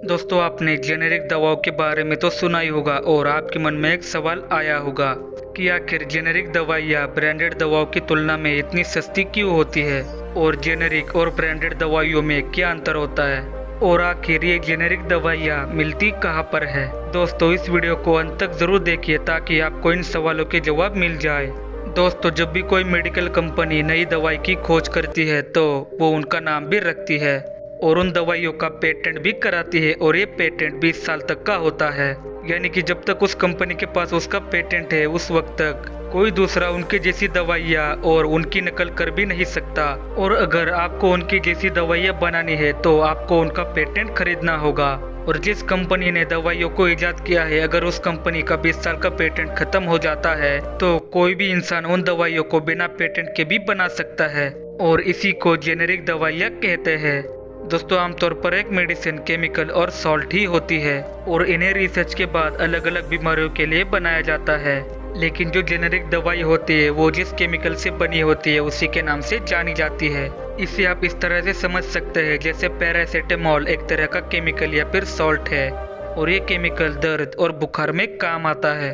दोस्तों, आपने जेनेरिक दवाओं के बारे में तो सुना ही होगा और आपके मन में एक सवाल आया होगा कि आखिर जेनेरिक दवाइयाँ ब्रांडेड दवाओं की तुलना में इतनी सस्ती क्यों होती है और जेनेरिक और ब्रांडेड दवाइयों में क्या अंतर होता है और आखिर ये जेनेरिक दवाइयाँ मिलती कहाँ पर है। दोस्तों, इस वीडियो को अंत तक जरूर देखिए ताकि आपको इन सवालों के जवाब मिल जाए। दोस्तों, जब भी कोई मेडिकल कंपनी नई दवाई की खोज करती है तो वो उनका नाम भी रखती है और उन दवाइयों का पेटेंट भी कराती है और ये पेटेंट 20 साल तक का होता है। यानी कि जब तक उस कंपनी के पास उसका पेटेंट है उस वक्त तक कोई दूसरा उनके जैसी दवाइयाँ और उनकी नकल कर भी नहीं सकता। और अगर आपको उनकी जैसी दवाइयाँ बनानी है तो आपको उनका पेटेंट खरीदना होगा। और जिस कंपनी ने दवाइयों को इजाद किया है, अगर उस कंपनी का 20 साल का पेटेंट खत्म हो जाता है तो कोई भी इंसान उन दवाइयों को बिना पेटेंट के भी बना सकता है और इसी को जेनेरिक दवाइयाँ कहते हैं। दोस्तों, आमतौर पर एक मेडिसिन केमिकल और सॉल्ट ही होती है और इन्हें रिसर्च के बाद अलग अलग बीमारियों के लिए बनाया जाता है। लेकिन जो जेनेरिक दवाई होती है वो जिस केमिकल से बनी होती है उसी के नाम से जानी जाती है। इसे आप इस तरह से समझ सकते हैं जैसे पैरासीटामोल एक तरह का केमिकल या फिर सॉल्ट है और ये केमिकल दर्द और बुखार में काम आता है।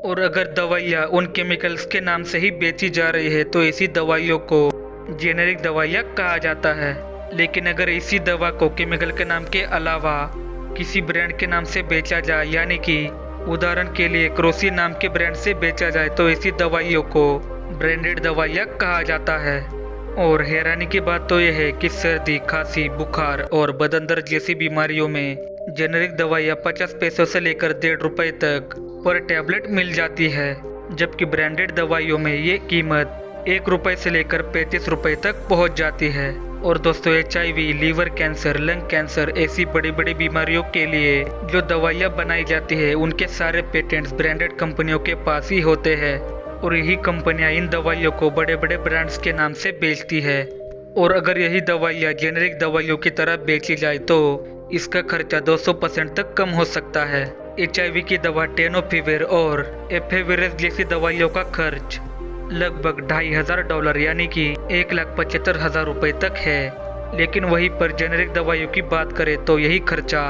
और अगर दवाइयाँ उन केमिकल्स के नाम से ही बेची जा रही है तो इसी दवाइयों को जेनेरिक दवाइयाँ कहा जाता है। लेकिन अगर इसी दवा को केमिकल के नाम के अलावा किसी ब्रांड के नाम से बेचा जाए, यानी कि उदाहरण के लिए क्रोसिन नाम के ब्रांड से बेचा जाए, तो इसी दवाइयों को ब्रांडेड दवाइयाँ कहा जाता है। और हैरानी की बात तो यह है कि सर्दी, खांसी, बुखार और बदन दर्द जैसी बीमारियों में जेनेरिक दवाइयाँ 50 पैसों से लेकर 1.5 रुपए तक पर टैबलेट मिल जाती है, जबकि ब्रांडेड दवाइयों में ये कीमत 1 रुपए से लेकर 35 रुपए तक पहुँच जाती है। और दोस्तों, HIV, liver cancer, lung cancer ऐसी बड़ी बड़ी बीमारियों के लिए जो दवाइयाँ बनाई जाती है उनके सारे पेटेंट्स ब्रांडेड कंपनियों के पास ही होते हैं और यही कंपनियां इन दवाइयों को बड़े बड़े ब्रांड्स के नाम से बेचती है। और अगर यही दवाइयाँ जेनेरिक दवाइयों की तरह बेची जाए तो इसका खर्चा 200% तक कम हो सकता है। HIV की दवा टेनोफिविर और एफेविरस जैसी दवाइयों का खर्च लगभग $2,500 यानी कि 1,75,000 रुपए तक है। लेकिन वहीं पर जेनेरिक दवाइयों की बात करें तो यही खर्चा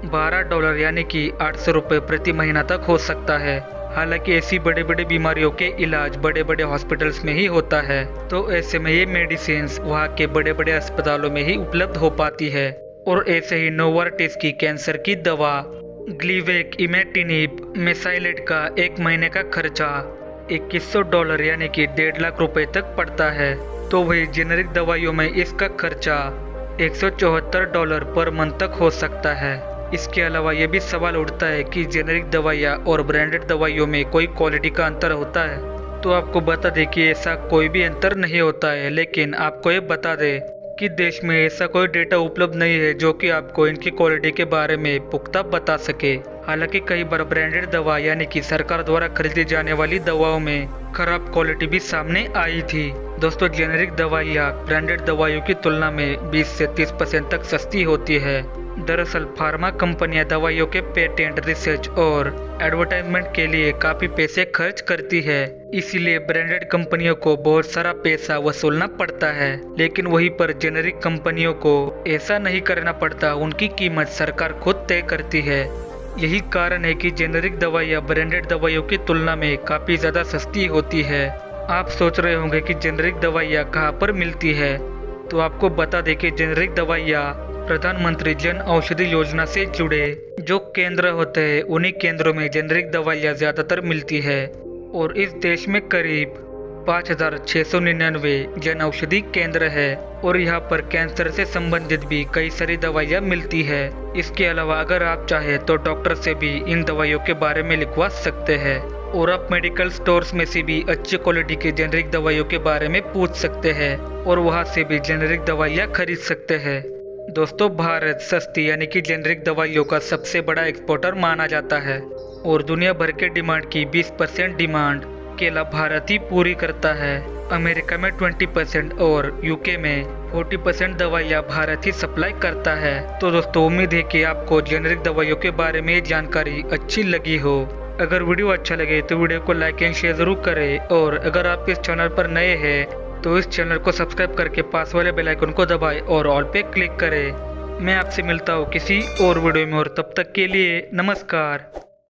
$12 यानी कि 800 रुपये प्रति महीना तक हो सकता है। हालांकि ऐसी बड़े बड़े बीमारियों के इलाज बड़े बड़े हॉस्पिटल्स में ही होता है, तो ऐसे में ये मेडिसिन वहाँ के बड़े बड़े अस्पतालों में ही उपलब्ध हो पाती है। और ऐसे ही नोवार्टिस की कैंसर की दवा ग्लीवेक इमेटिनिब मेसाइलेट का 1 महीने का खर्चा $2100 यानी कि 1.5 लाख रुपए तक पड़ता है। तो वही जेनेरिक दवाइयों में इसका खर्चा $174 पर मंथ तक हो सकता है। इसके अलावा यह भी सवाल उठता है कि जेनेरिक दवाइयाँ और ब्रांडेड दवाइयों में कोई क्वालिटी का अंतर होता है। तो आपको बता दें कि ऐसा कोई भी अंतर नहीं होता है, लेकिन आपको ये बता दें कि देश में ऐसा कोई डेटा उपलब्ध नहीं है जो कि आपको इनकी क्वालिटी के बारे में पुख्ता बता सके। हालांकि कई बार ब्रांडेड दवा यानी कि सरकार द्वारा खरीदी जाने वाली दवाओं में खराब क्वालिटी भी सामने आई थी। दोस्तों, जेनेरिक दवाइयाँ ब्रांडेड दवाइयों की तुलना में 20 से 30% तक सस्ती होती है। दरअसल फार्मा कंपनियां दवाइयों के पेटेंट, रिसर्च और एडवर्टाइजमेंट के लिए काफी पैसे खर्च करती है, इसीलिए ब्रांडेड कंपनियों को बहुत सारा पैसा वसूलना पड़ता है। लेकिन वहीं पर जेनेरिक कंपनियों को ऐसा नहीं करना पड़ता, उनकी कीमत सरकार खुद तय करती है। यही कारण है कि जेनेरिक दवाइयाँ ब्रांडेड दवाइयों की तुलना में काफी ज्यादा सस्ती होती है। आप सोच रहे होंगे कि जेनेरिक दवाइयाँ कहाँ पर मिलती है, तो आपको बता दें कि जेनेरिक दवाइयाँ प्रधानमंत्री जन औषधि योजना से जुड़े जो केंद्र होते हैं उन्हीं केंद्रों में जेनेरिक दवाइयाँ ज्यादातर मिलती है। और इस देश में करीब 5,699 जन औषधि केंद्र है और यहाँ पर कैंसर से संबंधित भी कई सारी दवाइयाँ मिलती है। इसके अलावा अगर आप चाहे तो डॉक्टर से भी इन दवाइयों के बारे में लिखवा सकते हैं और आप मेडिकल स्टोर्स में से भी अच्छी क्वालिटी के जेनेरिक दवाइयों के बारे में पूछ सकते हैं और वहाँ से भी जेनेरिक दवाइयाँ खरीद सकते हैं। दोस्तों, भारत सस्ती यानी कि जेनेरिक दवाइयों का सबसे बड़ा एक्सपोर्टर माना जाता है और दुनिया भर के डिमांड की 20% डिमांड केवल भारत ही पूरी करता है। अमेरिका में 20% और यूके में 40% दवाइयाँ भारत ही सप्लाई करता है। तो दोस्तों, उम्मीद है कि आपको जेनेरिक दवाइयों के बारे में जानकारी अच्छी लगी हो। अगर वीडियो अच्छा लगे तो वीडियो को लाइक एंड शेयर जरूर करें और अगर आप इस चैनल पर नए हैं तो इस चैनल को सब्सक्राइब करके पास वाले बेल आइकन को दबाएं और ऑल पे क्लिक करें मैं आपसे मिलता हूँ किसी और वीडियो में, और तब तक के लिए नमस्कार।